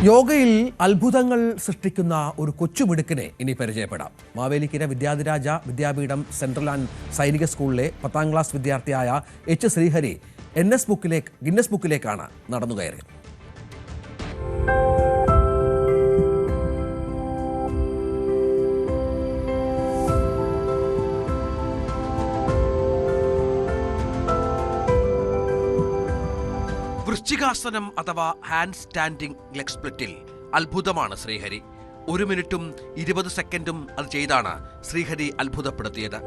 യോഗയിൽ അത്ഭുതങ്ങൾ സൃഷ്ടിക്കുന്ന ഒരു കൊച്ചുമിടുക്കിനെ ഇനി പരിചയപ്പെടാം. മാവേലിക്കര വിദ്യാധിരാജ വിദ്യാപീഠം സെൻട്രൽ ആൻഡ് സൈനിക സ്കൂളിലെ 10ാം ക്ലാസ് വിദ്യാർത്ഥിയായ എച്ച് ശ്രീഹരി ഗിന്നസ് ബുക്കിലേക്കാണ് നടന്നുകയറിയത്. വൃശ്ചികാസനം അഥവാ ഹാൻഡ് സ്റ്റാൻഡിംഗ് ലെഗ് സ്പ്ലിറ്റിൽ അത്ഭുതമാണ് ശ്രീഹരി. 1 മിനിറ്റും 20 സെക്കൻഡും അത് ചെയ്താണ് ശ്രീഹരി അത്ഭുതപ്പെടുത്തിയത്.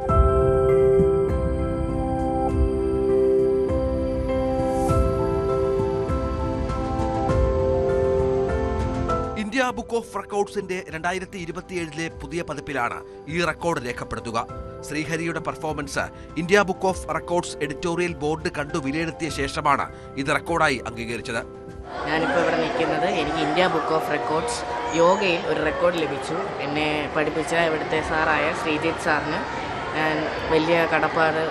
ഇന്ത്യ ബുക്ക് ഓഫ് റെക്കോർഡ്സിന്റെ 2027 പുതിയ പതിപ്പിലാണ് ഈ റെക്കോർഡ് രേഖപ്പെടുത്തുക. ശ്രീഹരിയുടെ performance India book of records editorial board കണ്ടു വിലയിരുത്തിയ ശേഷമാണ് ഇത് റെക്കോർഡായി അംഗീകരിച്ചത്. ഞാനിപ്പോൾ ഇവിടെ നിൽക്കുന്നത് എനിക്ക് ഇന്ത്യ ബുക്ക് ഓഫ് റെക്കോർഡ്സ് യോഗയിൽ ഒരു റെക്കോർഡ് ലഭിച്ചു. എന്നെ പഠിപ്പിച്ച ഇവിടുത്തെ സാറായ ശ്രീജിത്ത് സാറിന് ഞാൻ വലിയ കടപ്പാട്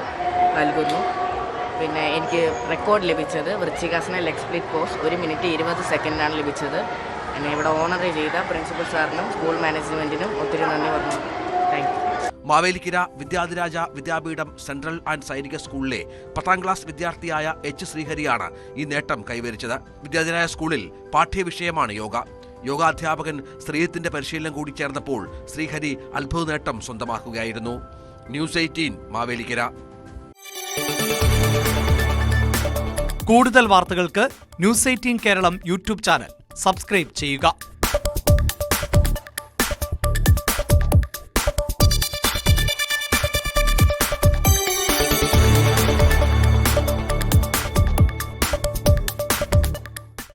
നൽകുന്നു. പിന്നെ എനിക്ക് റെക്കോർഡ് ലഭിച്ചത് വൃശ്ചികാസന ലെഗ് സ്പ്ലിറ്റ് പോസ് 1 മിനിറ്റ് 20 സെക്കൻഡാണ് ലഭിച്ചത്. എന്നെ ഇവിടെ ഓണർ ചെയ്ത പ്രിൻസിപ്പൽ സാറിനും സ്കൂൾ മാനേജ്മെന്റിനും ഒത്തിരി നന്ദി പറഞ്ഞു. Thank you. Mavelikkara Vidyadhiraja Vidyapeetham central and Sainik സ്കൂളിലെ 10ാം ക്ലാസ് വിദ്യാർത്ഥിയായ എച്ച് ശ്രീഹരിയാണ് ഈ നേട്ടം കൈവരിച്ചത്. വിദ്യാധിരാജ സ്കൂളിൽ പാഠ്യവിഷയമാണ് യോഗ. യോഗാധ്യാപകൻ ശ്രീജിത്തിന്റെ പരിശീലനം കൂടി ചേർന്നപ്പോൾ ശ്രീഹരി അത്ഭുത നേട്ടം സ്വന്തമാക്കുകയായിരുന്നു. ന്യൂസ് 18 മാവേലിക്കര. കൂടുതൽ വാർത്തകൾക്ക് news 18 Keralam YouTube channel subscribe ചെയ്യുക.